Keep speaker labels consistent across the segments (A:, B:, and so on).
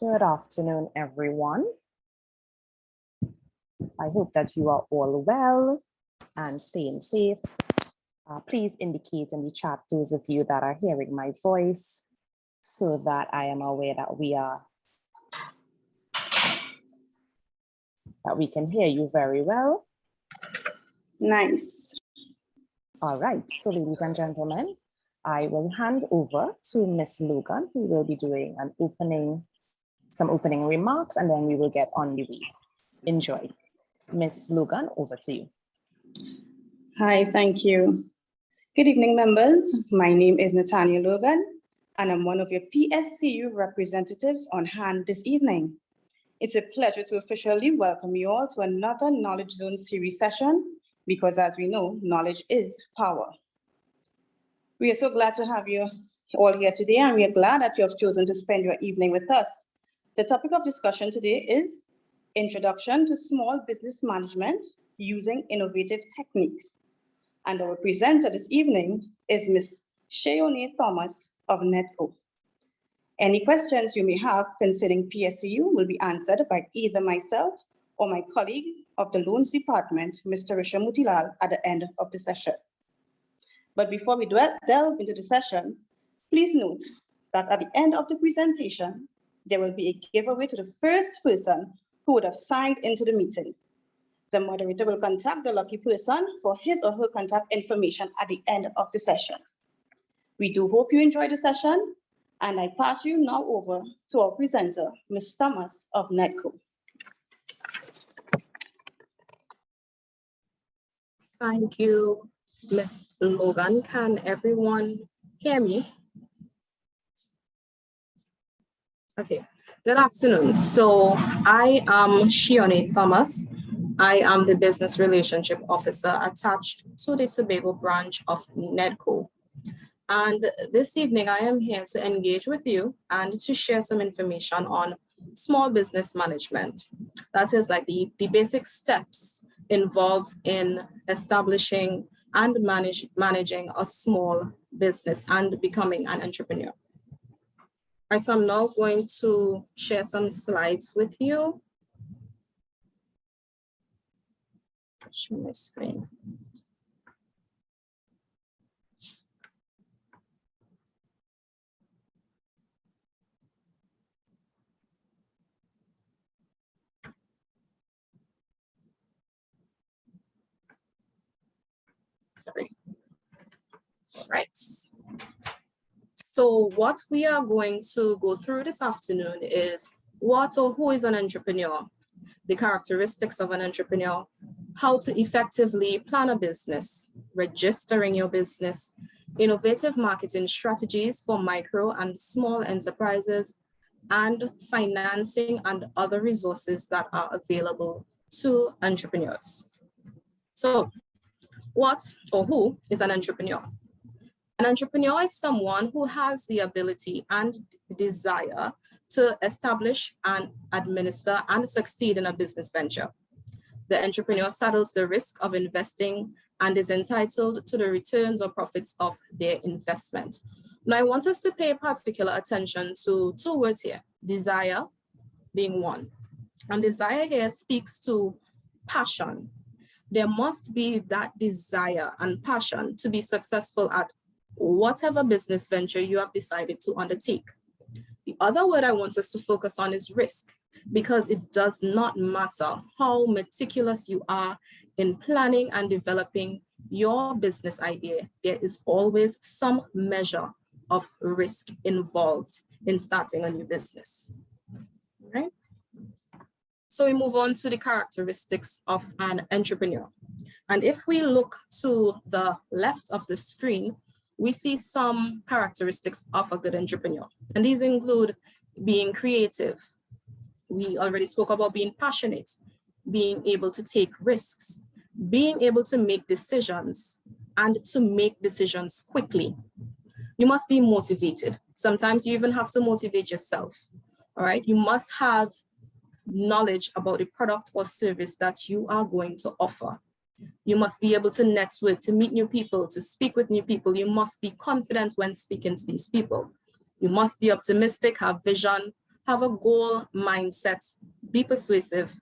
A: Good afternoon, everyone. I hope that you are all well and staying safe. Please indicate in the chat, those of you that are hearing my voice, so that I am aware that we can hear you very well.
B: Nice.
A: All right, so ladies and gentlemen, I will hand over to Miss Logan, who will be doing some opening remarks, and then we will get on the way. Enjoy. Miss Logan, over to you.
B: Hi, thank you. Good evening, members. My name is Natania Logan, and I'm one of your PSCU representatives on hand this evening. It's a pleasure to officially welcome you all to another Knowledge Zone series session, because as we know, knowledge is power. We are so glad to have you all here today, and we are glad that you have chosen to spend your evening with us. The topic of discussion today is Introduction to Small Business Management Using Innovative Techniques. And our presenter this evening is Ms. Shayone Thomas of NEDCO. Any questions you may have concerning PSCU will be answered by either myself or my colleague of the Loans Department, Mr. Risha Mutilal, at the end of the session. But before we delve into the session, please note that at the end of the presentation, there will be a giveaway to the first person who would have signed into the meeting. The moderator will contact the lucky person for his or her contact information at the end of the session. We do hope you enjoy the session, and I pass you now over to our presenter, Ms. Thomas of NEDCO.
C: Thank you, Ms. Logan. Can everyone hear me? Okay, good afternoon. So I am Shayone Thomas. I am the Business Relationship Officer attached to the Tobago branch of NEDCO. And this evening I am here to engage with you and to share some information on small business management. That is like the basic steps involved in establishing and managing a small business and becoming an entrepreneur. All right, so I'm now going to share some slides with you. Share my screen. Sorry. All right. So what we are going to go through this afternoon is what or who is an entrepreneur, the characteristics of an entrepreneur, how to effectively plan a business, registering your business, innovative marketing strategies for micro and small enterprises, and financing and other resources that are available to entrepreneurs. So what or who is an entrepreneur? An entrepreneur is someone who has the ability and desire to establish and administer and succeed in a business venture. The entrepreneur saddles the risk of investing and is entitled to the returns or profits of their investment. Now, I want us to pay particular attention to two words here, desire being one. And desire here speaks to passion. There must be that desire and passion to be successful at whatever business venture you have decided to undertake. The other word I want us to focus on is risk, because it does not matter how meticulous you are in planning and developing your business idea, there is always some measure of risk involved in starting a new business. All right? So we move on to the characteristics of an entrepreneur. And if we look to the left of the screen, we see some characteristics of a good entrepreneur. And these include being creative. We already spoke about being passionate, being able to take risks, being able to make decisions, and to make decisions quickly. You must be motivated. Sometimes you even have to motivate yourself. All right, you must have knowledge about the product or service that you are going to offer. You must be able to network, to meet new people, to speak with new people. You must be confident when speaking to these people. You must be optimistic, have vision, have a goal mindset, be persuasive,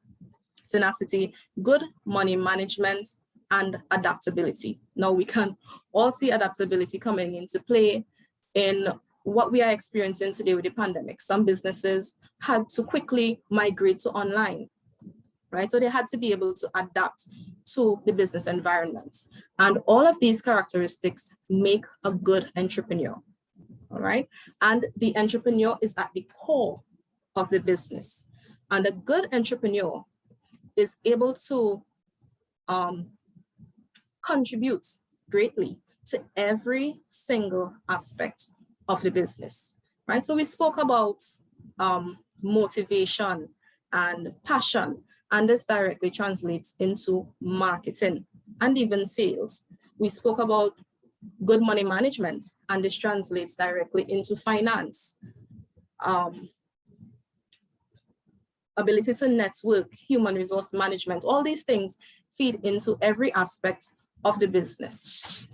C: tenacity, good money management, and adaptability. Now we can all see adaptability coming into play in what we are experiencing today with the pandemic. Some businesses had to quickly migrate to online, right? So they had to be able to adapt to the business environment. And all of these characteristics make a good entrepreneur, all right? And the entrepreneur is at the core of the business. And a good entrepreneur is able to contribute greatly to every single aspect of the business, right? So we spoke about motivation and passion, and this directly translates into marketing and even sales. We spoke about good money management, and this translates directly into finance. Ability to network, human resource management, all these things feed into every aspect of the business.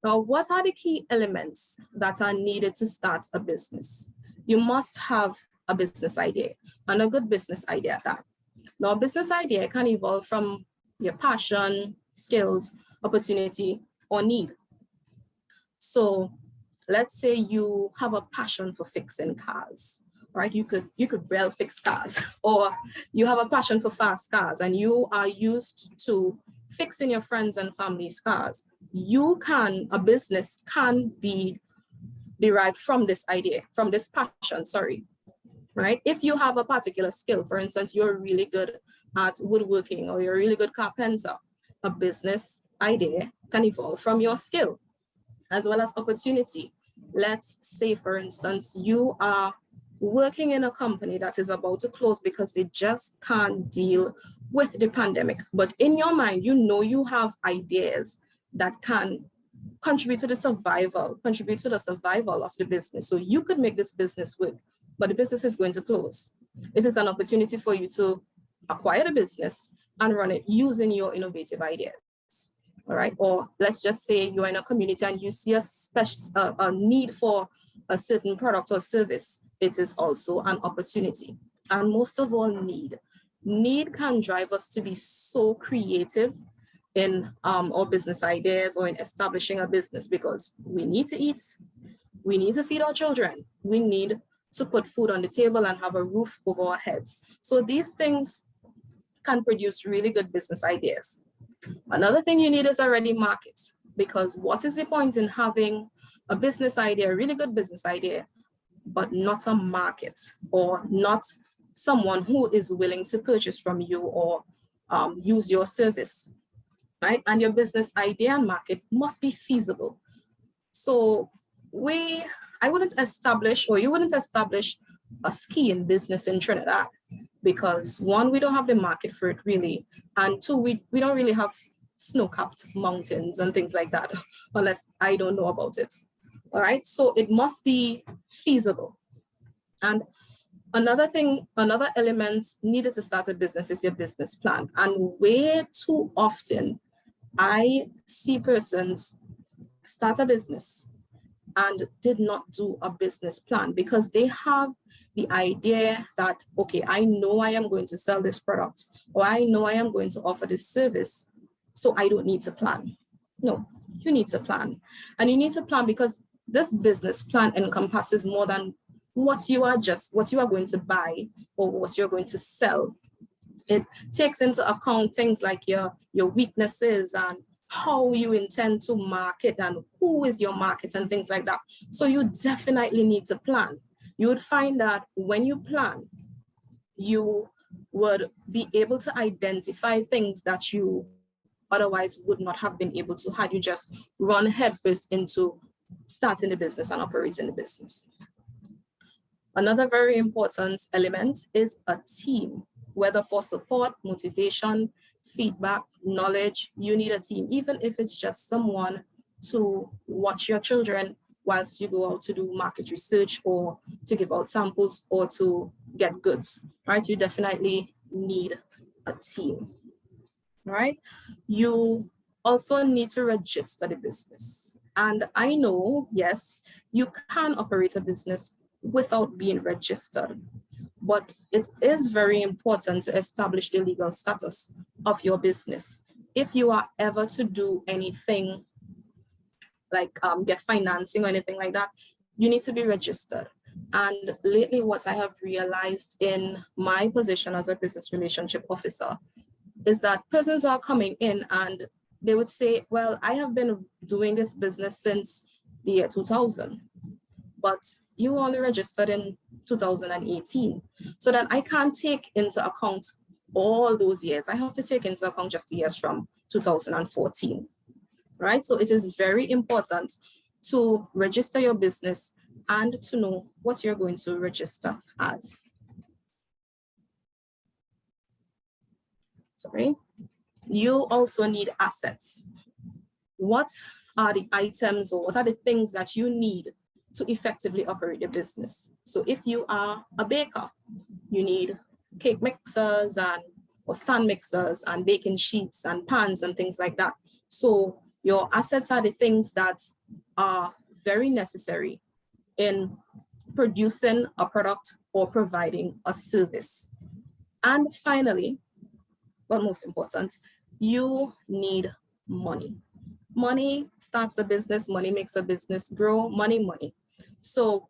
C: Now, what are the key elements that are needed to start a business? You must have a business idea, and a good business idea at that. Now, a business idea can evolve from your passion, skills, opportunity, or need. So let's say you have a passion for fixing cars, right? You could well fix cars, or you have a passion for fast cars and you are used to fixing your friends and family's cars. A business can be derived from this idea, from this passion, sorry, right? If you have a particular skill, for instance, you're really good at woodworking or you're a really good carpenter, a business idea can evolve from your skill as well as opportunity. Let's say, for instance, you are working in a company that is about to close because they just can't deal with the pandemic. But in your mind, you know you have ideas that can contribute to the survival of the business. So you could make this business work, but the business is going to close. It is an opportunity for you to acquire the business and run it using your innovative ideas. All right, or let's just say you're in a community and you see a need for a certain product or service. It is also an opportunity. And most of all, need can drive us to be so creative in our business ideas or in establishing a business, because we need to eat, we need to feed our children, we need to put food on the table and have a roof over our heads. So these things can produce really good business ideas. Another thing you need is a ready market, because what is the point in having a business idea, a really good business idea, but not a market or not someone who is willing to purchase from you or use your service, right? And your business idea and market must be feasible. So I wouldn't establish, or you wouldn't establish, a skiing business in Trinidad, because one, we don't have the market for it really, and two, we don't really have snow-capped mountains and things like that, unless I don't know about it. All right, so it must be feasible. And another element needed to start a business is your business plan. And way too often, I see persons start a business and did not do a business plan, because they have the idea that, okay, I know I am going to sell this product, or I know I am going to offer this service, so I don't need to plan. No, you need to plan. And you need to plan because this business plan encompasses more than what you are going to buy or what you're going to sell. It takes into account things like your weaknesses and how you intend to market and who is your market and things like that. So you definitely need to plan. You would find that when you plan, you would be able to identify things that you otherwise would not have been able to had you just run headfirst into starting the business and operating the business. Another very important element is a team, whether for support, motivation, feedback, knowledge. You need a team, even if it's just someone to watch your children whilst you go out to do market research or to give out samples or to get goods, right? You definitely need a team, right? You also need to register the business. And I know, yes, you can operate a business without being registered. But it is very important to establish the legal status of your business. If you are ever to do anything like get financing or anything like that, you need to be registered. And lately, what I have realized in my position as a business relationship officer is that persons are coming in and they would say, well, I have been doing this business since the year 2000, but you only registered in 2018. So then I can't take into account all those years. I have to take into account just the years from 2014, right? So it is very important to register your business and to know what you're going to register as. Sorry. You also need assets. What are the items or what are the things that you need to effectively operate your business? So if you are a baker, you need cake mixers or stand mixers and baking sheets and pans and things like that. So your assets are the things that are very necessary in producing a product or providing a service. And finally, but most important, you need money. Money starts a business, money makes a business grow, money. So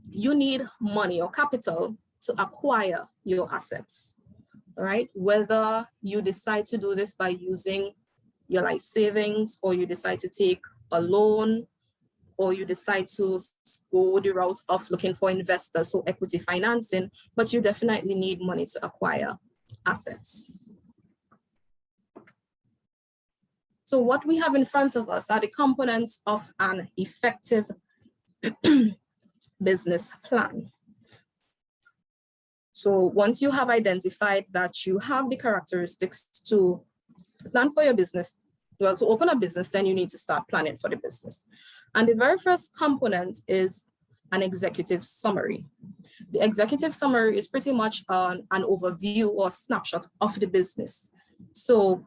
C: you need money or capital to acquire your assets, right? Whether you decide to do this by using your life savings, or you decide to take a loan, or you decide to go the route of looking for investors, so equity financing, but you definitely need money to acquire assets. So what we have in front of us are the components of an effective business plan. So once you have identified that you have the characteristics to plan for your business, well, to open a business, then you need to start planning for the business. And the very first component is an executive summary. The executive summary is pretty much an overview or snapshot of the business. So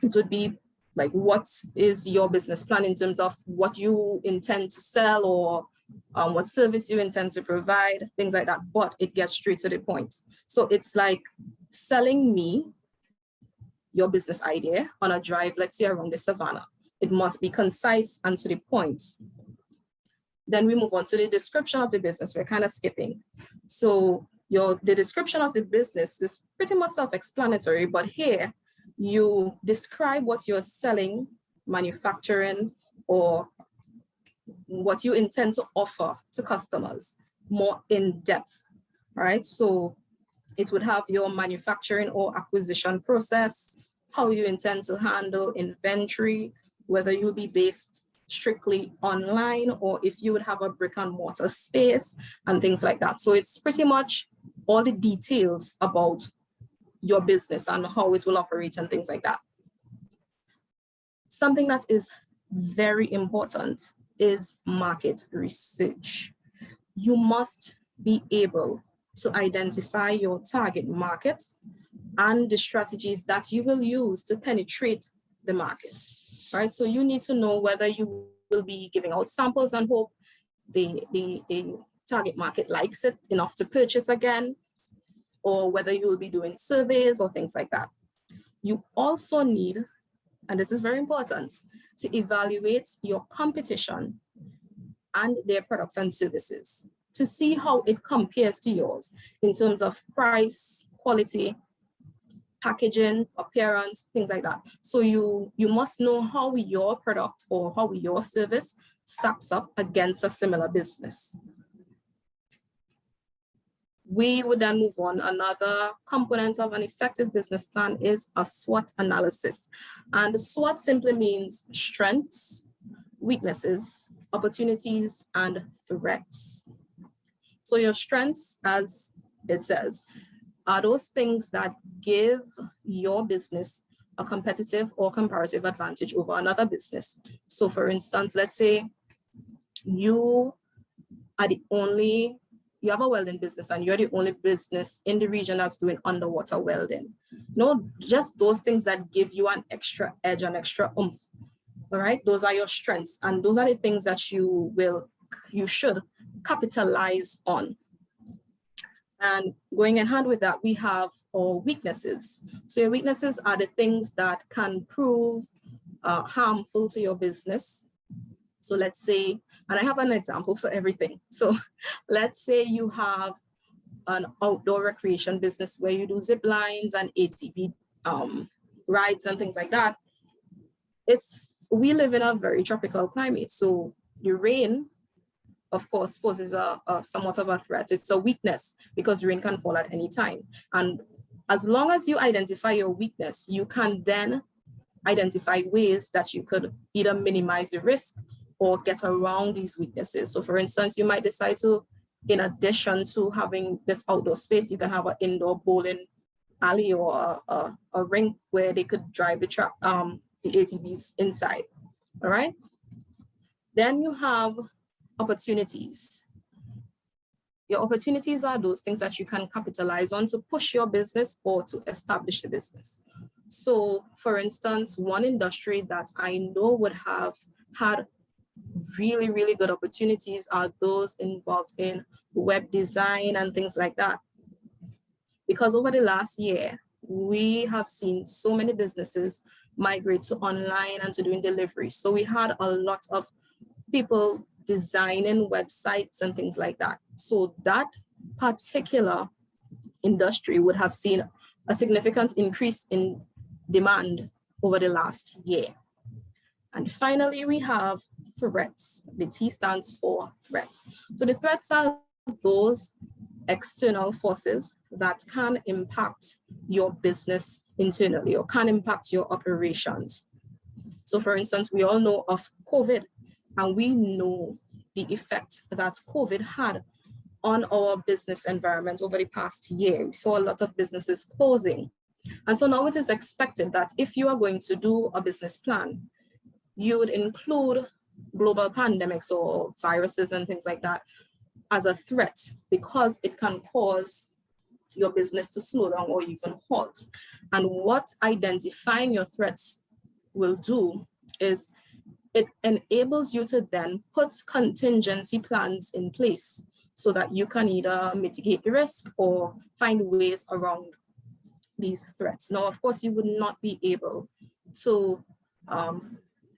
C: it would be like, what is your business plan in terms of what you intend to sell, or what service you intend to provide, things like that, but it gets straight to the point. So it's like selling me your business idea on a drive, let's say around the savannah. It must be concise and to the point. Then we move on to the description of the business. We're kind of skipping. So the description of the business is pretty much self-explanatory, but here you describe what you're selling, manufacturing, or what you intend to offer to customers more in depth, right? So it would have your manufacturing or acquisition process, how you intend to handle inventory, whether you'll be based strictly online or if you would have a brick and mortar space and things like that. So it's pretty much all the details about your business and how it will operate and things like that. Something that is very important is market research. You must be able to identify your target market and the strategies that you will use to penetrate the market, right? So you need to know whether you will be giving out samples and hope the target market likes it enough to purchase again, or whether you will be doing surveys or things like that. You also need, and this is very important, to evaluate your competition and their products and services to see how it compares to yours in terms of price, quality, packaging, appearance, things like that. So you must know how your product or how your service stacks up against a similar business. We would then move on. Another component of an effective business plan is a SWOT analysis. And the SWOT simply means strengths, weaknesses, opportunities, and threats. So your strengths, as it says, are those things that give your business a competitive or comparative advantage over another business. So for instance, let's say you have a welding business and you're the only business in the region that's doing underwater welding. No, just those things that give you an extra edge, an extra oomph. All right, those are your strengths, and those are the things that you should capitalize on. And going in hand with that, we have our weaknesses. So your weaknesses are the things that can prove harmful to your business. So let's say, and I have an example for everything. So let's say you have an outdoor recreation business where you do zip lines and ATV rides and things like that. We live in a very tropical climate. So the rain, of course, poses a somewhat of a threat. It's a weakness because rain can fall at any time. And as long as you identify your weakness, you can then identify ways that you could either minimize the risk or get around these weaknesses. So for instance, you might decide to, in addition to having this outdoor space, you can have an indoor bowling alley or a rink where they could drive the ATVs inside, all right? Then you have opportunities. Your opportunities are those things that you can capitalize on to push your business or to establish the business. So for instance, one industry that I know would have had really, really good opportunities are those involved in web design and things like that. Because over the last year, we have seen so many businesses migrate to online and to doing delivery. So we had a lot of people designing websites and things like that. So that particular industry would have seen a significant increase in demand over the last year. And finally, we have threats. The T stands for threats. So the threats are those external forces that can impact your business internally or can impact your operations. So for instance, we all know of COVID, and we know the effect that COVID had on our business environment over the past year. We saw a lot of businesses closing. And so now it is expected that if you are going to do a business plan, you would include global pandemics or viruses and things like that as a threat, because it can cause your business to slow down or even halt. And what identifying your threats will do is it enables you to then put contingency plans in place so that you can either mitigate the risk or find ways around these threats. Now, of course, you would not be able to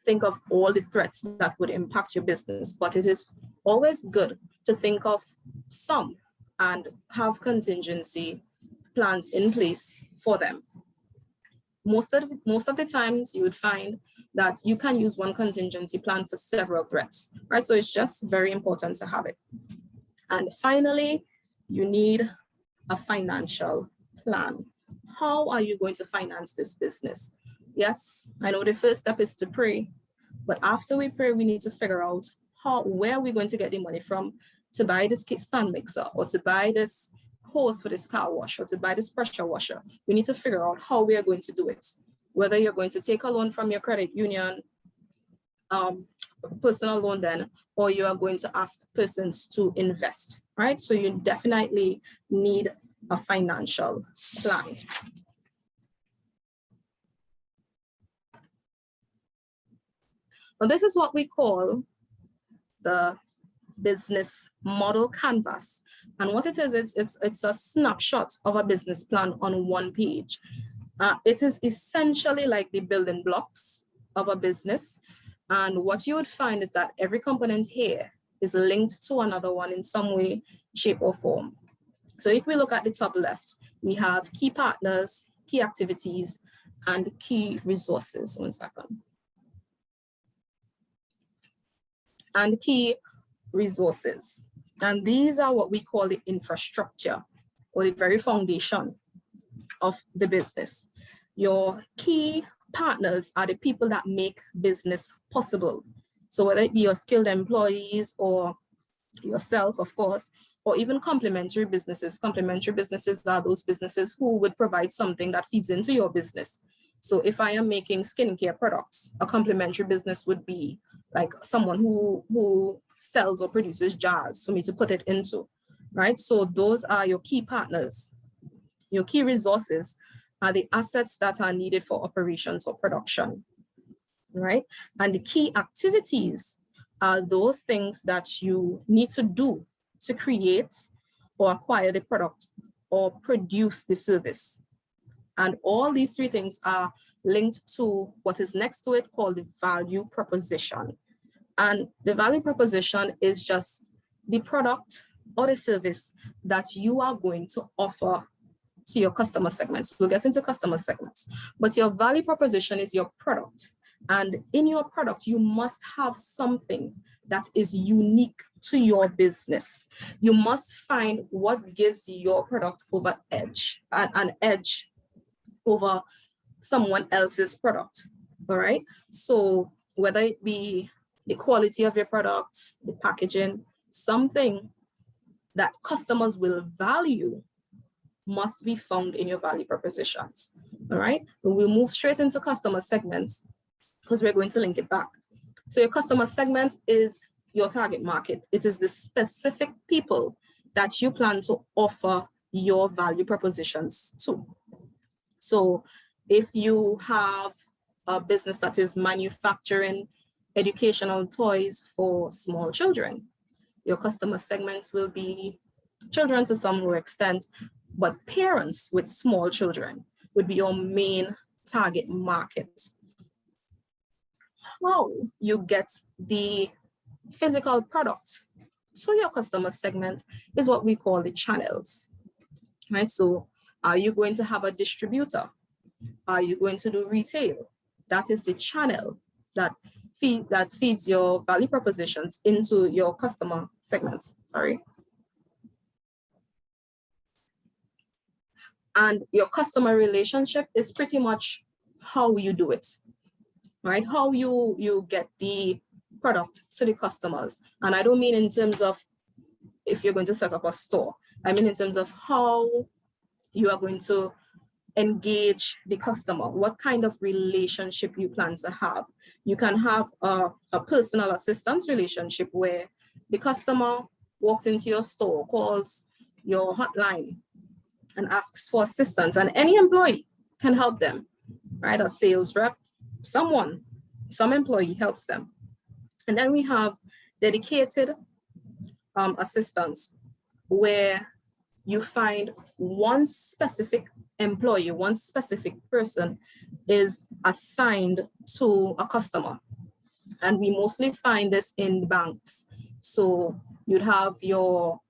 C: think of all the threats that would impact your business, but it is always good to think of some and have contingency plans in place for them. Most of the times you would find that you can use one contingency plan for several threats, right? So it's just very important to have it. And finally, you need a financial plan. How are you going to finance this business? Yes, I know the first step is to pray, but after we pray, we need to figure out where are we going to get the money from to buy this stand mixer or to buy this hose for this car wash or to buy this pressure washer. We need to figure out how we are going to do it. Whether you're going to take a loan from your credit union, personal loan then, or you are going to ask persons to invest, right? So you definitely need a financial plan. Well, this is what we call the business model canvas. And what it is, it's a snapshot of a business plan on one page. It is essentially like the building blocks of a business. And what you would find is that every component here is linked to another one in some way, shape, or form. So if we look at the top left, we have key partners, key activities, and key resources. One second. And key resources. And these are what we call the infrastructure or the very foundation of the business. Your key partners are the people that make business possible. So whether it be your skilled employees or yourself, of course, or even complementary businesses. Complementary businesses are those businesses who would provide something that feeds into your business. So if I am making skincare products, a complementary business would be like someone who sells or produces jars for me to put it into, right? So those are your key partners. Your key resources are the assets that are needed for operations or production, right? And the key activities are those things that you need to do to create or acquire the product or produce the service. And all these three things are linked to what is next to it called the value proposition. And the value proposition is just the product or the service that you are going to offer to your customer segments. We'll get into customer segments, but your value proposition is your product. And in your product, you must have something that is unique to your business. You must find what gives your product an edge over someone else's product, all right? So whether it be the quality of your product, the packaging, something that customers will value must be found in your value propositions, all right? And we'll move straight into customer segments because we're going to link it back. So your customer segment is your target market. It is the specific people that you plan to offer your value propositions to. So if you have a business that is manufacturing educational toys for small children, your customer segment will be children to some extent, but parents with small children would be your main target market. How you get the physical product to your customer segment is what we call the channels, right? So are you going to have a distributor? Are you going to do retail? That is the channel that feeds your value propositions into your customer segment, sorry. And your customer relationship is pretty much how you do it, right? How you get the product to the customers. And I don't mean in terms of if you're going to set up a store. I mean in terms of how you are going to engage the customer, what kind of relationship you plan to have. You can have a personal assistance relationship where the customer walks into your store, calls your hotline and asks for assistance, and any employee can help them, right? A sales rep, some employee helps them. And then we have dedicated assistance where you find one specific employee, one specific person is assigned to a customer. And we mostly find this in banks. So you'd have or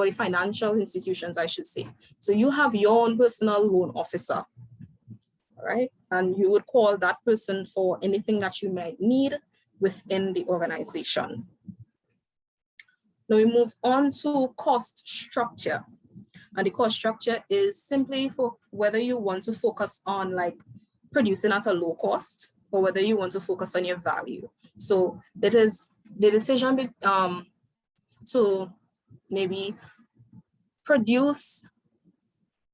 C: the financial institutions, I should say. So you have your own personal loan officer, all right? And you would call that person for anything that you might need within the organization. Now we move on to cost structure. And the cost structure is simply for whether you want to focus on like producing at a low cost or whether you want to focus on your value. So it is the decision to maybe produce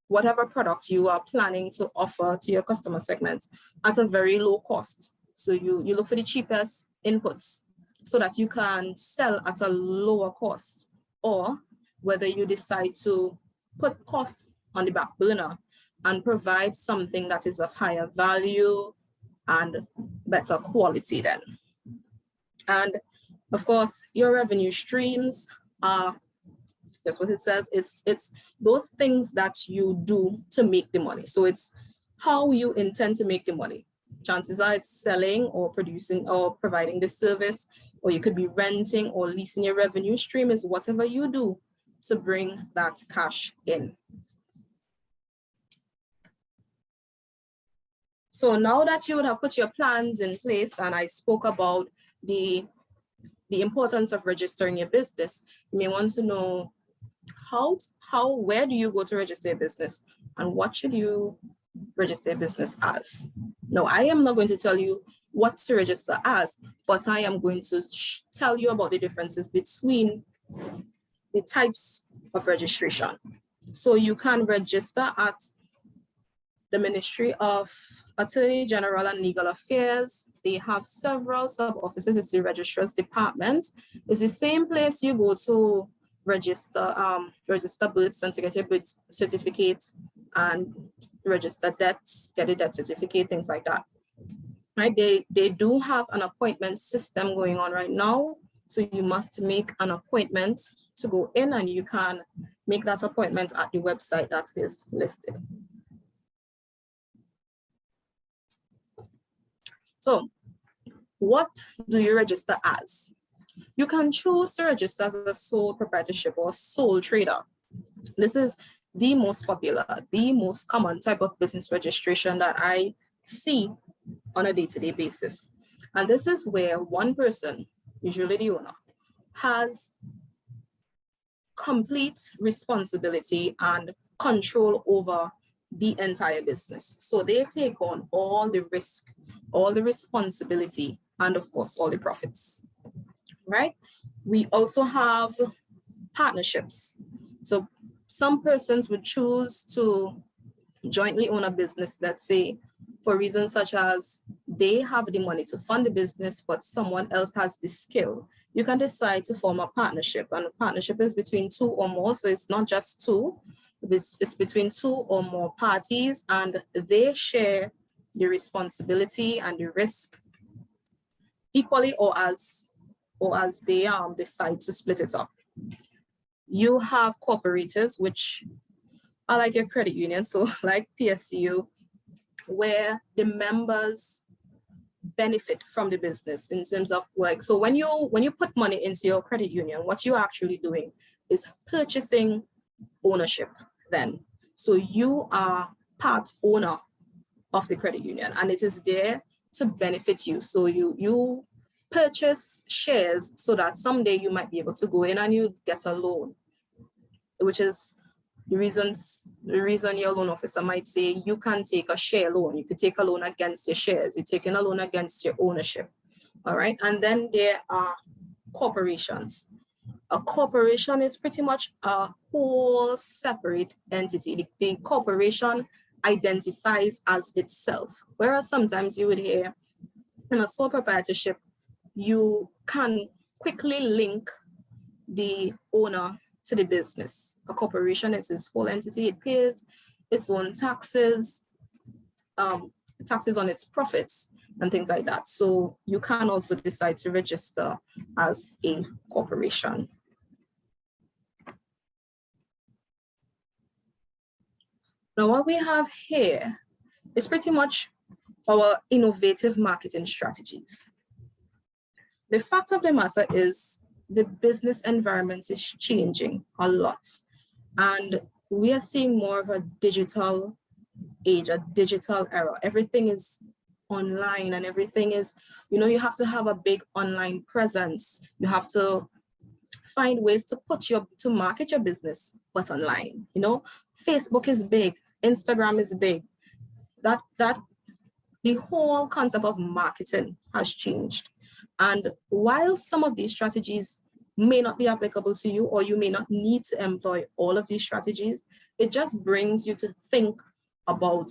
C: whatever product you are planning to offer to your customer segments at a very low cost. So you look for the cheapest inputs so that you can sell at a lower cost, or whether you decide to put cost on the back burner and provide something that is of higher value and better quality then. And of course, your revenue streams are, that's what it says, it's those things that you do to make the money. So it's how you intend to make the money. Chances are it's selling or producing or providing the service, or you could be renting or leasing. Your revenue stream is whatever you do to bring that cash in. So now that you would have put your plans in place, and I spoke about the importance of registering your business, you may want to know where do you go to register your business and what should you register your business as? No, I am not going to tell you what to register as, but I am going to tell you about the differences between the types of registration. So you can register at the Ministry of Attorney General and Legal Affairs. They have several sub-offices. It's the Registrar's Department. It's the same place you go to register births and to get your birth certificate and register debts, get a debt certificate, things like that. Right? They do have an appointment system going on right now. So you must make an appointment to go in, and you can make that appointment at the website that is listed. So what do you register as? You can choose to register as a sole proprietorship or sole trader. This is the most popular, the most common type of business registration that I see on a day-to-day basis. And this is where one person, usually the owner, has complete responsibility and control over the entire business. So they take on all the risk, all the responsibility, and of course, all the profits, right? We also have partnerships. So some persons would choose to jointly own a business, let's say, for reasons such as they have the money to fund the business, but someone else has the skill. You can decide to form a partnership, and a partnership is between two or more. So it's not just two, it's between two or more parties, and they share the responsibility and the risk equally, or as they decide to split it up. You have cooperatives, which are like your credit union, so like PSCU, where the members benefit from the business in terms of like, so when you put money into your credit union, what you're actually doing is purchasing ownership then. So you are part owner of the credit union, and it is there to benefit you. So you purchase shares so that someday you might be able to go in and you get a loan, which is the reason your loan officer might say you can take a share loan. You could take a loan against your shares. You're taking a loan against your ownership. All right. And then there are corporations. A corporation is pretty much a whole separate entity. The corporation identifies as itself. Whereas sometimes you would hear in a sole proprietorship, you can quickly link the owner to the business. A corporation is its whole entity. It pays its own taxes, taxes on its profits and things like that. So you can also decide to register as a corporation. Now what we have here is pretty much our innovative marketing strategies. The fact of the matter is the business environment is changing a lot, and we are seeing more of a digital age, a digital era. Everything is online, and everything is, you have to have a big online presence. You have to find ways to market your business, but online. Facebook is big, Instagram is big. That the whole concept of marketing has changed. And while some of these strategies may not be applicable to you, or you may not need to employ all of these strategies, it just brings you to think about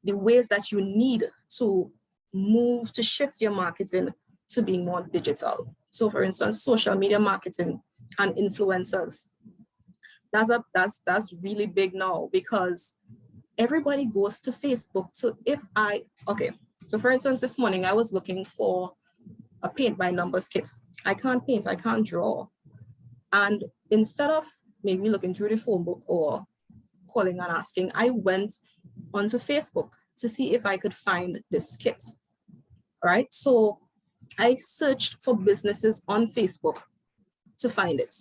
C: the ways that you need to move to shift your marketing to being more digital. So for instance, social media marketing and influencers. That's really big now, because everybody goes to Facebook. So so for instance, this morning I was looking for a paint by numbers kit. I can't paint, I can't draw. And instead of maybe looking through the phone book or calling and asking, I went onto Facebook to see if I could find this kit. All right, so I searched for businesses on Facebook to find it.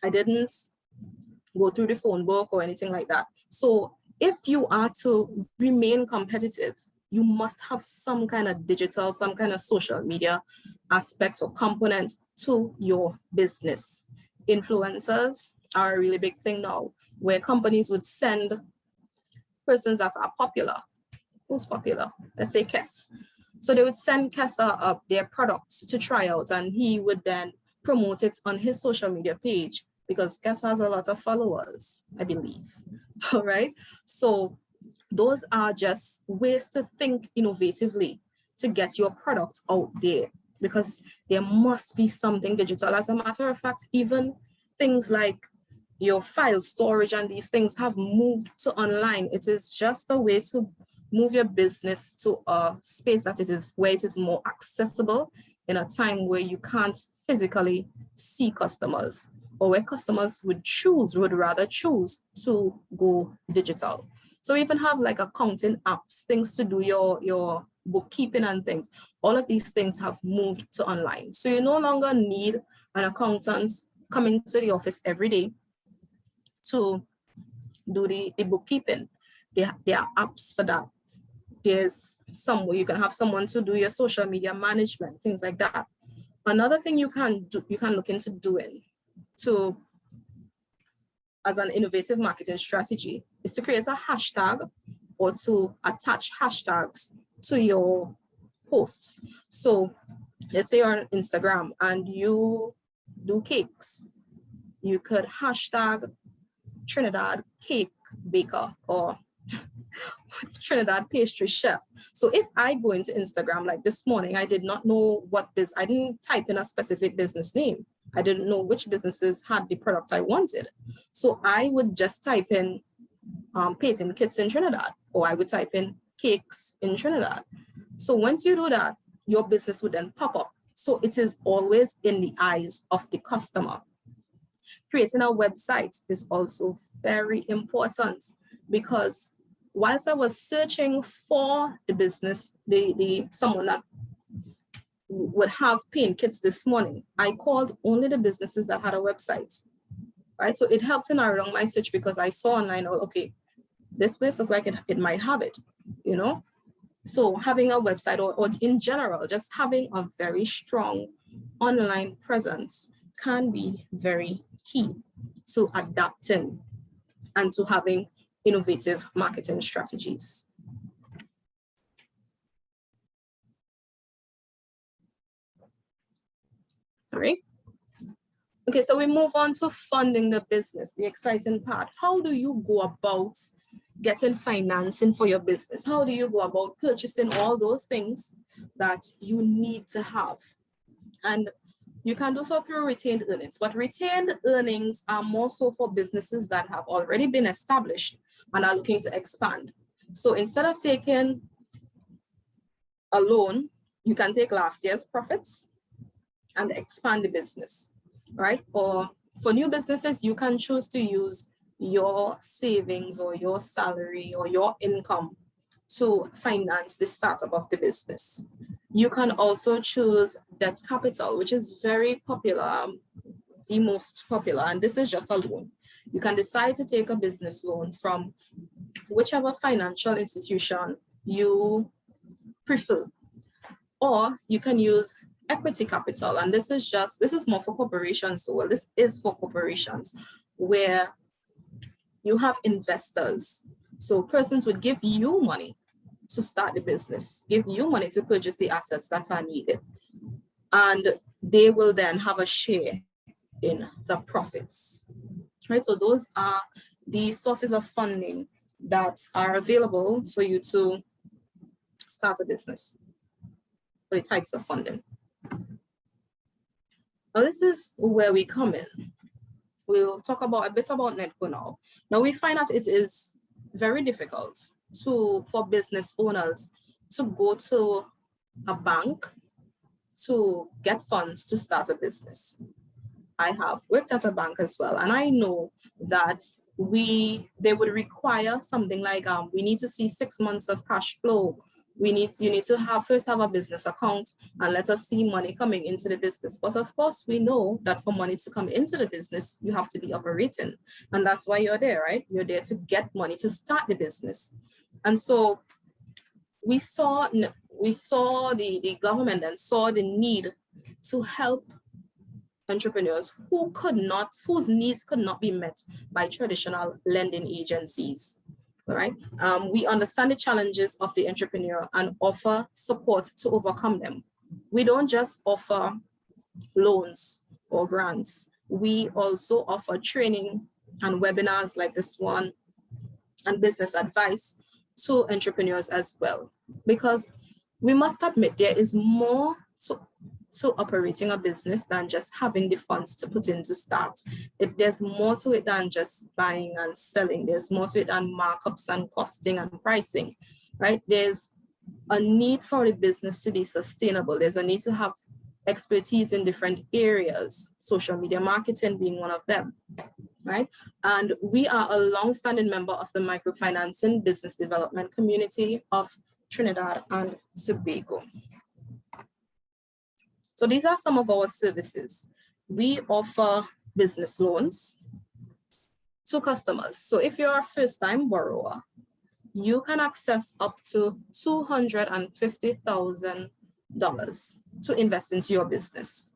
C: I didn't go through the phone book or anything like that. So if you are to remain competitive, you must have some kind of digital, some kind of social media aspect or component to your business. Influencers are a really big thing now, where companies would send persons that are popular. Who's popular? Let's say Kes. So they would send Kesa up their products to try out, and he would then promote it on his social media page, because Kes has a lot of followers, I believe. All right. So those are just ways to think innovatively to get your product out there, because there must be something digital. As a matter of fact, even things like your file storage and these things have moved to online. It is just a way to move your business to a space that where it is more accessible in a time where you can't physically see customers. or where customers would rather choose to go digital. So we even have like accounting apps, things to do your bookkeeping and things. All of these things have moved to online. So you no longer need an accountant coming to the office every day to do the bookkeeping. There are apps for that. There's some way you can have someone to do your social media management, things like that. Another thing you can look into doing as an innovative marketing strategy is to create a hashtag or to attach hashtags to your posts. So let's say you're on Instagram and you do cakes. You could hashtag Trinidad cake baker or Trinidad pastry chef. So if I go into Instagram, like this morning, I did not know I didn't type in a specific business name. I didn't know which businesses had the product I wanted. So I would just type in painting kits in Trinidad, or I would type in cakes in Trinidad. So once you do that, your business would then pop up. So it is always in the eyes of the customer. Creating a website is also very important, because whilst I was searching for the business, someone that would have paint kits this morning, I called only the businesses that had a website, right? So it helped to narrow down my search, because I saw online, oh, okay, this place looks like it might have it, you know? So having a website or in general, just having a very strong online presence can be very key to adapting and to having innovative marketing strategies. Sorry. Okay, so we move on to funding the business, the exciting part. How do you go about getting financing for your business? How do you go about purchasing all those things that you need to have? And you can do so through retained earnings, but retained earnings are more so for businesses that have already been established and are looking to expand. So instead of taking a loan, you can take last year's profits and expand the business, right? Or for new businesses, you can choose to use your savings or your salary or your income to finance the startup of the business. You can also choose debt capital, which is very popular, the most popular, and this is just a loan. You can decide to take a business loan from whichever financial institution you prefer, or you can use equity capital, and this is more for corporations. So well, this is for corporations where you have investors. So persons would give you money to start the business, give you money to purchase the assets that are needed, and they will then have a share in the profits, right? So those are the sources of funding that are available for you to start a business, for the types of funding. Now this is where we come in. We'll talk about a bit about NEDCO now. Now we find that it is very difficult for business owners to go to a bank to get funds to start a business. I have worked at a bank as well, and I know that they would require something like we need to see 6 months of cash flow. You need to first have a business account and let us see money coming into the business. But of course, we know that for money to come into the business, you have to be operating. And that's why you're there, right? You're there to get money to start the business. And so we saw the government and saw the need to help entrepreneurs whose needs could not be met by traditional lending agencies. All right. We understand the challenges of the entrepreneur and offer support to overcome them. We don't just offer loans or grants. We also offer training and webinars like this one and business advice to entrepreneurs as well, because we must admit there is more to operating a business than just having the funds to put in to start. There's more to it than just buying and selling. There's more to it than markups and costing and pricing, right? There's a need for the business to be sustainable. There's a need to have expertise in different areas, social media marketing being one of them, right? And we are a long-standing member of the microfinancing business development community of Trinidad and Tobago. So these are some of our services. We offer business loans to customers. So if you're a first-time borrower, you can access up to $250,000 to invest into your business.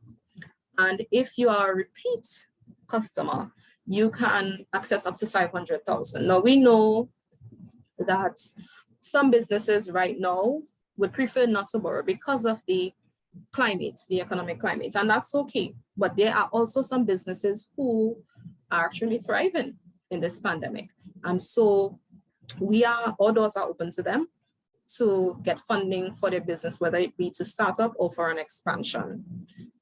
C: And if you are a repeat customer, you can access up to $500,000. Now we know that some businesses right now would prefer not to borrow because of the climate, the economic climate, and that's okay. But there are also some businesses who are actually thriving in this pandemic. And so our doors are open to them to get funding for their business, whether it be to start up or for an expansion.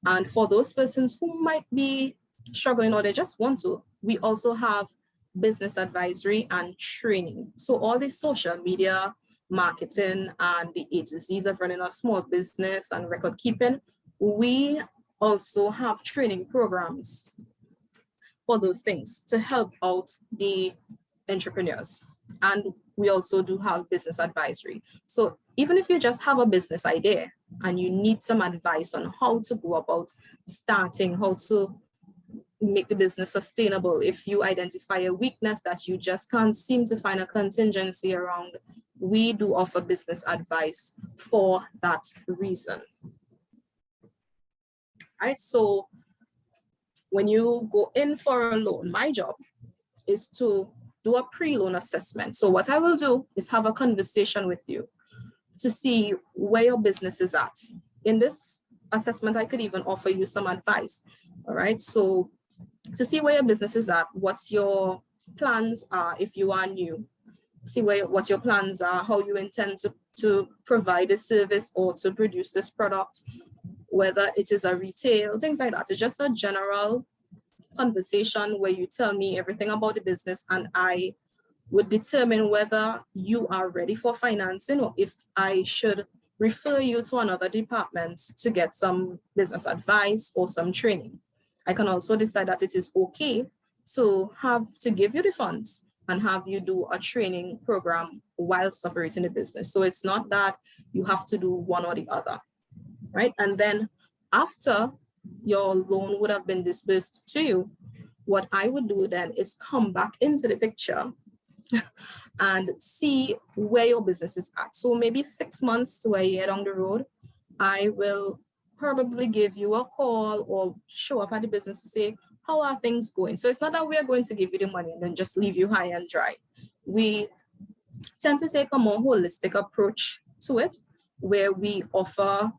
C: And for those persons who might be struggling or they just want to, we also have business advisory and training. So all the social media marketing and the agencies of running a small business and record keeping, we also have training programs for those things to help out the entrepreneurs. And we also do have business advisory. So even if you just have a business idea and you need some advice on how to go about starting, how to make the business sustainable, if you identify a weakness that you just can't seem to find a contingency around, we do offer business advice for that reason. Right, so when you go in for a loan, my job is to do a pre-loan assessment. So what I will do is have a conversation with you to see where your business is at. In this assessment, I could even offer you some advice. All right, so to see where your business is at, what your plans are if you are new, see what your plans are, how you intend to provide a service or to produce this product, whether it is a retail, things like that. It's just a general conversation where you tell me everything about the business and I would determine whether you are ready for financing or if I should refer you to another department to get some business advice or some training. I can also decide that it is okay to give you the funds and have you do a training program whilst operating the business. So it's not that you have to do one or the other, right? And then after your loan would have been disbursed to you, what I would do then is come back into the picture and see where your business is at. So maybe 6 months to a year down the road, I will probably give you a call or show up at the business to say, how are things going? So it's not that we are going to give you the money and then just leave you high and dry. We tend to take a more holistic approach to it, where we offer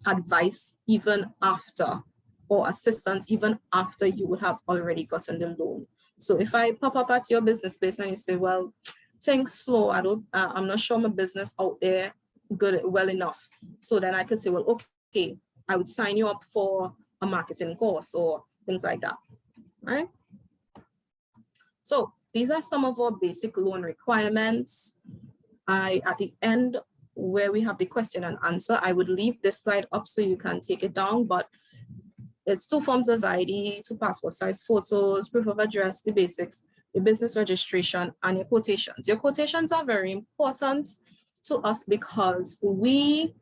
C: advice even after, or assistance even after you would have already gotten the loan. So if I pop up at your business place and you say, well, things slow, I'm not sure my business out there well enough. So then I could say, well, okay, I would sign you up for a marketing course or things like that, right? So these are some of our basic loan requirements. At the end, where we have the question and answer, I would leave this slide up so you can take it down, but it's 2 forms of ID, 2 passport size photos, proof of address, the basics, the business registration, and your quotations. Your quotations are very important to us because we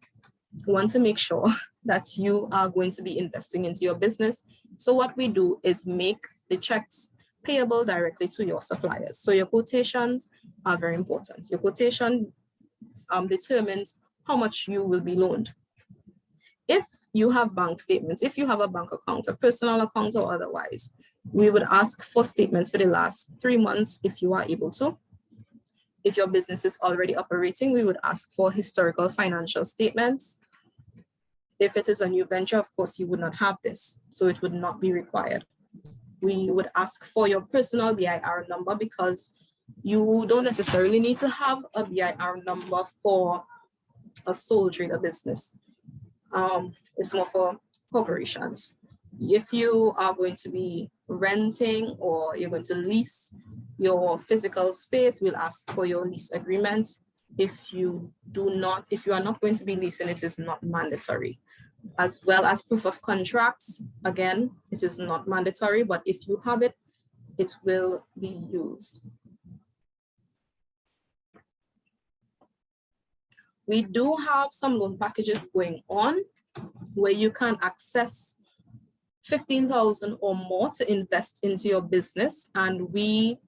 C: want to make sure that you are going to be investing into your business. So what we do is make the checks payable directly to your suppliers. So your quotations are very important. Your quotation determines how much you will be loaned. If you have bank statements, if you have a bank account, a personal account or otherwise, we would ask for statements for the last 3 months if you are able to. If your business is already operating, we would ask for historical financial statements. If it is a new venture, of course, you would not have this, so it would not be required. We would ask for your personal BIR number because you don't necessarily need to have a BIR number for a sole trader business. It's more for corporations. If you are going to be renting or you're going to lease your physical space, we'll ask for your lease agreement. If you are not going to be leasing, it is not mandatory. as well as proof of contracts. Again, it is not mandatory, but if you have it, it will be used. We do have some loan packages going on where you can access 15,000 or more to invest into your business. And we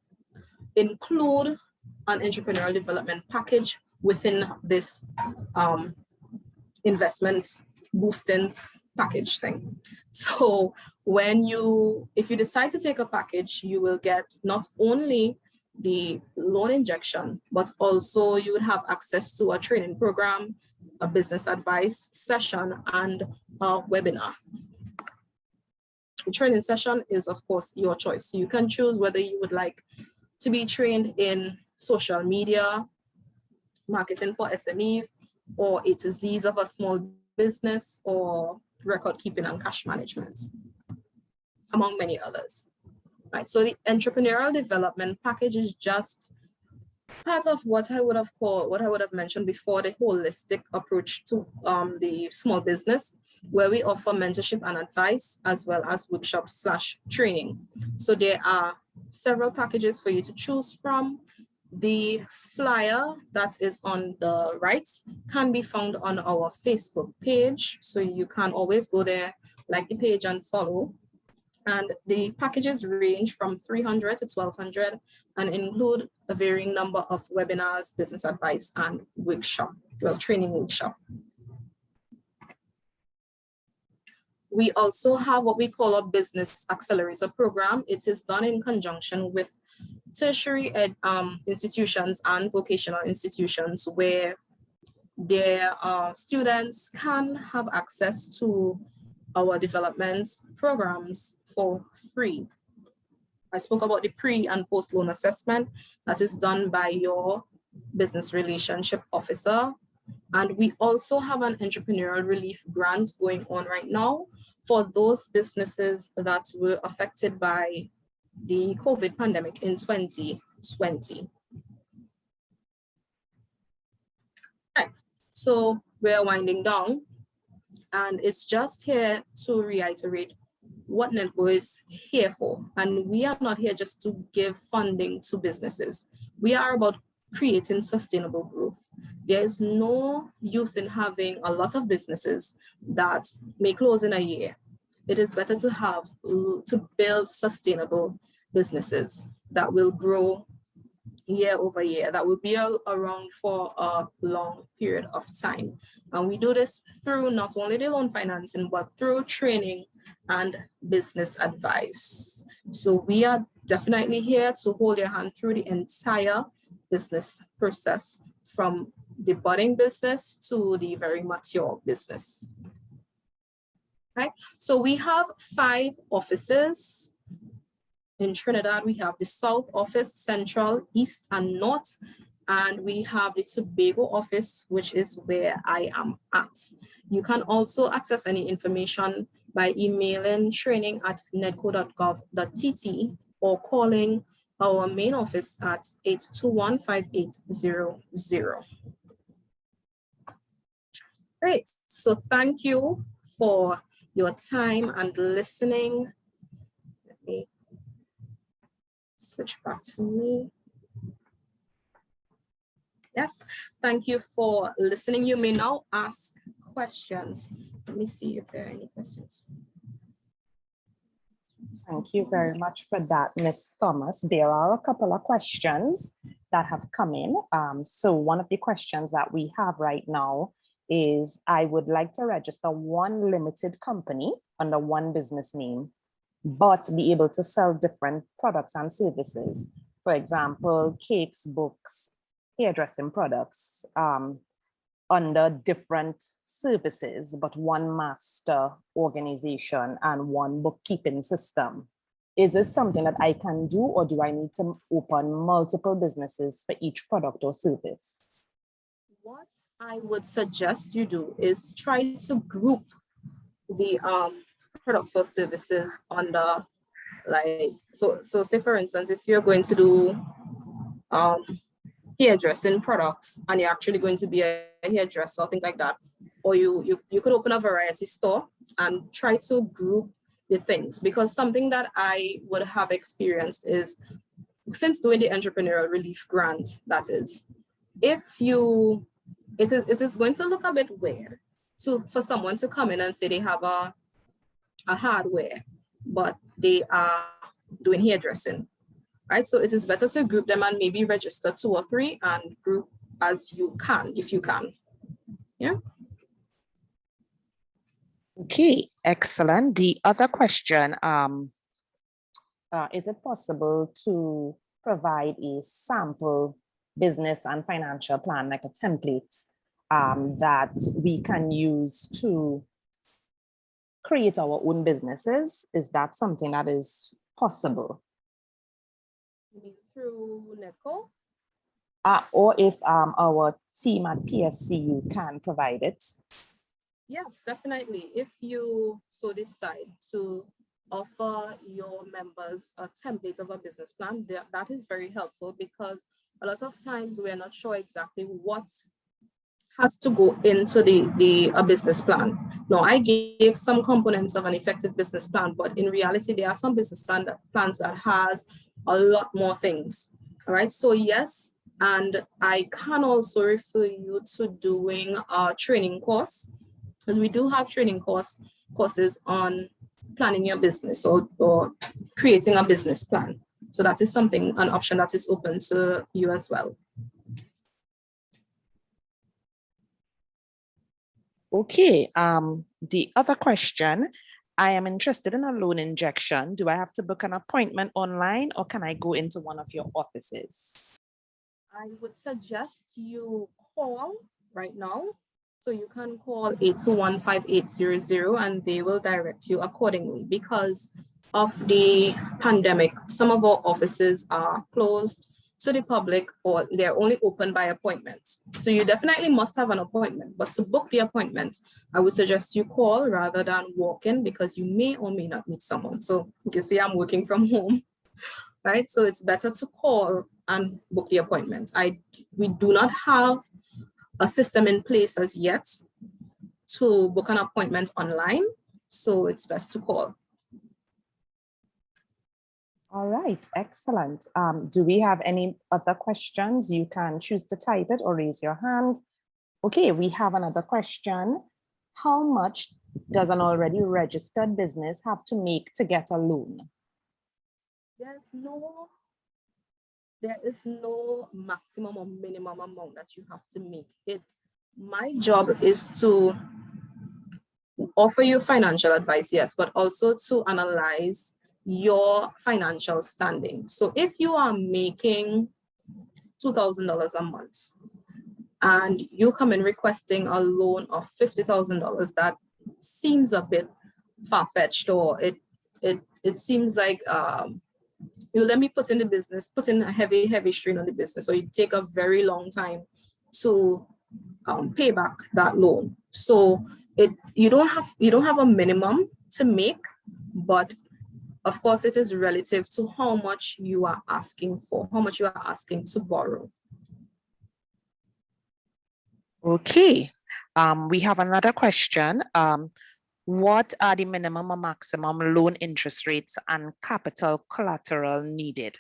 C: include an entrepreneurial development package within this investment boosting package thing. So if you decide to take a package, you will get not only the loan injection, but also you would have access to a training program, a business advice session, and a webinar. The training session is, of course, your choice. So you can choose whether you would like to be trained in social media, marketing for SMEs, or A to Z's of a small business, or record keeping and cash management, among many others. Right, so the entrepreneurial development package is just part of what I would have mentioned before, the holistic approach to the small business, where we offer mentorship and advice, as well as workshops/training. So there are several packages for you to choose from. The flyer that is on the right can be found on our Facebook page. So you can always go there, like the page, and follow. And the packages range from 300 to 1,200 and include a varying number of webinars, business advice, and training workshop. We also have what we call a business accelerator program. It is done in conjunction with tertiary institutions and vocational institutions, where their students can have access to our development programs for free. I spoke about the pre and post loan assessment that is done by your business relationship officer. And we also have an entrepreneurial relief grant going on right now for those businesses that were affected by the COVID pandemic in 2020. Right. So we're winding down, and it's just here to reiterate what NEDCO is here for. And we are not here just to give funding to businesses. We are about creating sustainable growth. There is no use in having a lot of businesses that may close in a year. It is better to build sustainable businesses that will grow year over year, that will be around for a long period of time. And we do this through not only the loan financing, but through training and business advice. So we are definitely here to hold your hand through the entire business process, from the budding business to the very mature business. Right? So we have 5 offices. In Trinidad, we have the South office, Central, East, and North. And we have the Tobago office, which is where I am at. You can also access any information by emailing training@nedco.gov.tt or calling our main office at 821-5800. Great, so thank you for your time and listening. Let me switch back to me. Yes, thank you for listening. You may now ask questions. Let me see if there are any questions.
A: Thank you very much for that, Ms. Thomas. There are a couple of questions that have come in. So one of the questions that we have right now is, I would like to register one limited company under one business name, but be able to sell different products and services. For example, cakes, books, hairdressing products, under different services, but one master organization and one bookkeeping system. Is this something that I can do, or do I need to open multiple businesses for each product or service?
C: What I would suggest you do is try to group the products or services under, like, so say for instance, if you're going to do hairdressing products and you're actually going to be a hairdresser, things like that, or you could open a variety store and try to group the things, because something that I would have experienced is, since doing the entrepreneurial relief grant, that is, if you, it is going to look a bit weird for someone to come in and say they have a hardware, but they are doing hairdressing, right? So it is better to group them and maybe register 2 or 3 and group as you can, if you can. Yeah.
A: Okay, excellent. The other question, is it possible to provide a sample business and financial plan, like a template, that we can use to create our own businesses? Is that something that is possible?
C: Through NEDCO?
A: Or if our team at PSCU can provide it?
C: Yes, definitely. If you so decide to offer your members a template of a business plan, that is very helpful, because a lot of times we're not sure exactly what has to go into a business plan. Now, I gave some components of an effective business plan, but in reality, there are some business plans that has a lot more things. All right, so yes, and I can also refer you to doing a training course, because we do have training courses on planning your business or creating a business plan. So that is an option that is open to you as well.
A: Okay, the other question, I am interested in a loan injection. Do I have to book an appointment online, or can I go into one of your offices?
C: I would suggest you call right now. So you can call 821-5800 and they will direct you accordingly. Because of the pandemic, some of our offices are closed to the public, or they're only open by appointment. So you definitely must have an appointment, but to book the appointment, I would suggest you call rather than walk in, because you may or may not meet someone. So you can see I'm working from home, right? So it's better to call and book the appointment. We do not have a system in place as yet to book an appointment online, so it's best to call.
A: All right, excellent. Do we have any other questions? You can choose to type it or raise your hand. Okay, we have another question. How much does an already registered business have to make to get a loan?
C: There is no maximum or minimum amount that you have to make. My job is to offer you financial advice, yes, but also to analyze your financial standing. So if you are making $2,000 a month and you come in requesting a loan of $50,000, that seems a bit far-fetched, or it seems like you let me put in a heavy strain on the business, or you take a very long time to pay back that loan. So you don't have a minimum to make, but of course it is relative to how much you are asking for, how much you are asking to borrow.
A: Okay, we have another question. What are the minimum or maximum loan interest rates and capital collateral needed?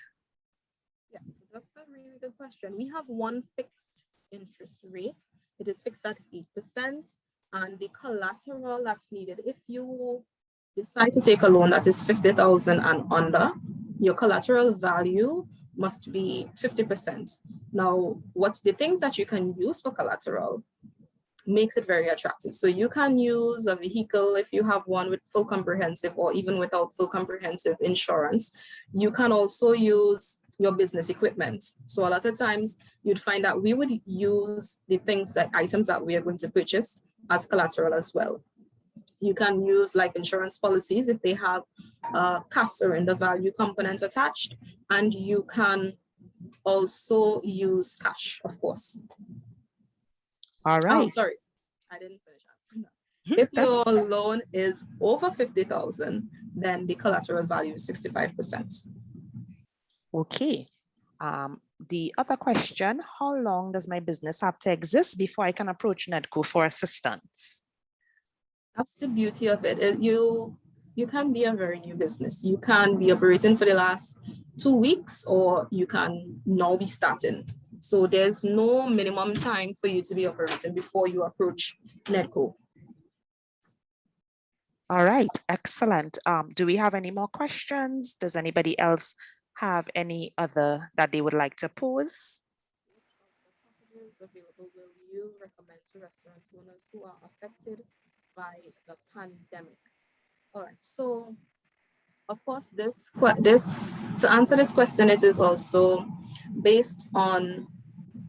C: Yes, that's a really good question. We have one fixed interest rate. It is fixed at 8%, and the collateral that's needed, if you decide to take a loan that is $50,000 and under, your collateral value must be 50%. Now, what's the things that you can use for collateral makes it very attractive. So you can use a vehicle if you have one with full comprehensive, or even without full comprehensive insurance. You can also use your business equipment. So a lot of times you'd find that we would use the items that we are going to purchase as collateral as well. You can use life insurance policies if they have a cash surrender value component attached, and you can also use cash, of course.
A: All right.
C: Oh, sorry, I didn't finish answering that. If your loan is over 50,000, then the collateral value is 65%.
A: Okay. the other question, how long does my business have to exist before I can approach NEDCO for assistance?
C: That's the beauty of it. You can be a very new business. You can be operating for the last 2 weeks, or you can now be starting. So there's no minimum time for you to be operating before you approach NEDCO.
A: All right, excellent. Do we have any more questions? Does anybody else have any other that they would like to pose?
C: Packages available will you recommend to restaurant owners who are affected by the pandemic? All right, so of course, to answer this question, it is also based on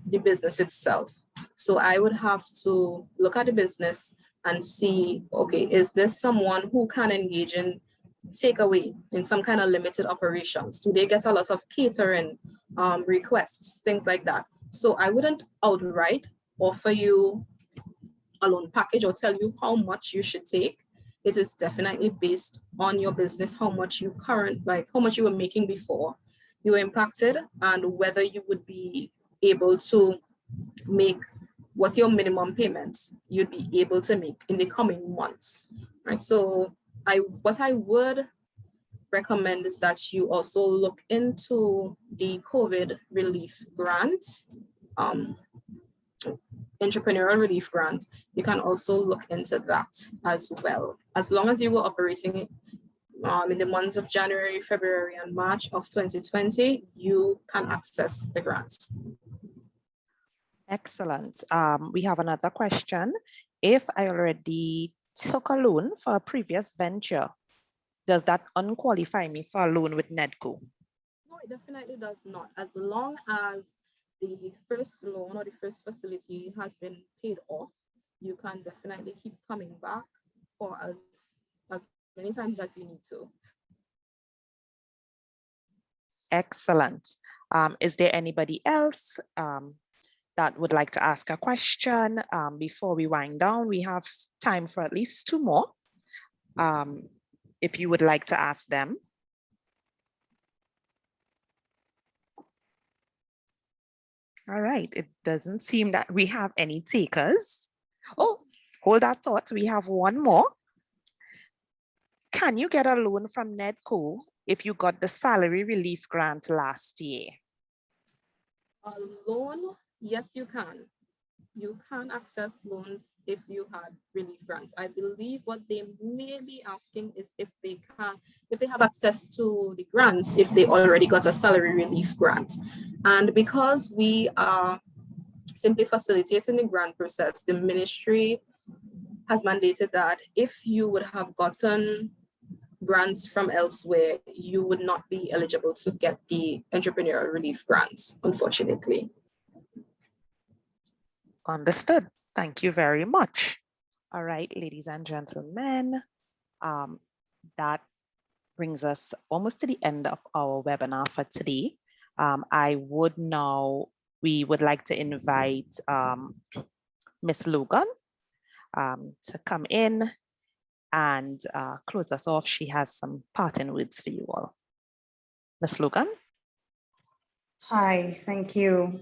C: the business itself. So I would have to look at the business and see, okay, is this someone who can engage in takeaway in some kind of limited operations? Do they get a lot of catering requests, things like that? So I wouldn't outright offer you a loan package or tell you how much you should take. It is definitely based on your business, how much you were making before you were impacted, and whether you would be able to make what's your minimum payment you'd be able to make in the coming months, right? So what I would recommend is that you also look into the COVID relief grant, entrepreneurial relief grant. You can also look into that as well. As long as you were operating in the months of January, February, and March of 2020, you can access the grant.
A: Excellent. We have another question. If I already took a loan for a previous venture, does that unqualify me for a loan with NEDCO?
C: No, it definitely does not. As long as the first loan or the first facility has been paid off, you can definitely keep coming back for as many times as you need to.
A: Excellent. Is there anybody else that would like to ask a question? Before we wind down, we have time for at least 2 more. If you would like to ask them. All right, it doesn't seem that we have any takers. Oh, hold that thought, we have one more. Can you get a loan from NEDCO if you got the salary relief grant last year?
C: A loan, yes, you can. You can access loans if you had relief grants. I believe what they may be asking is if they have access to the grants, if they already got a salary relief grant. And because we are simply facilitating the grant process, the ministry has mandated that if you would have gotten grants from elsewhere, you would not be eligible to get the entrepreneurial relief grant, unfortunately.
A: Understood. Thank you very much. All right, ladies and gentlemen, that brings us almost to the end of our webinar for today. We would like to invite Ms. Logan to come in and close us off. She has some parting words for you all. Ms. Logan.
B: Hi, thank you.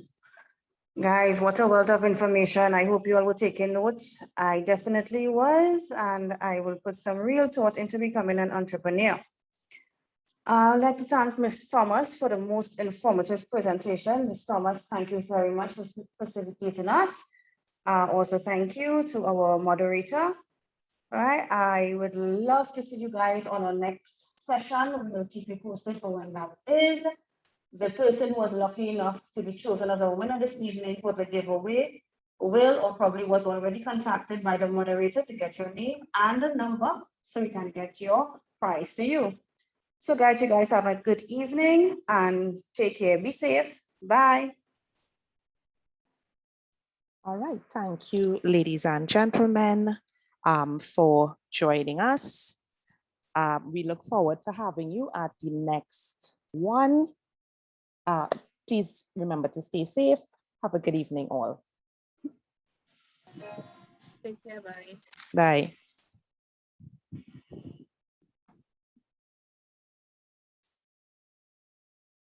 B: Guys, what a wealth of information. I hope you all were taking notes. I definitely was, and I will put some real thought into becoming an entrepreneur. I'd like to thank Ms. Thomas for the most informative presentation. Ms. Thomas, thank you very much for facilitating us. Also, thank you to our moderator. All right, I would love to see you guys on our next session. We'll keep you posted for when that is. The person who was lucky enough to be chosen as a winner this evening for the giveaway will or probably was already contacted by the moderator to get your name and a number so we can get your prize to you. So guys, you guys have a good evening and take care. Be safe. Bye.
A: All right, thank you, ladies and gentlemen, for joining us. We look forward to having you at the next one. Please remember to stay safe. Have a good evening all.
C: Take care, bye.
A: Bye.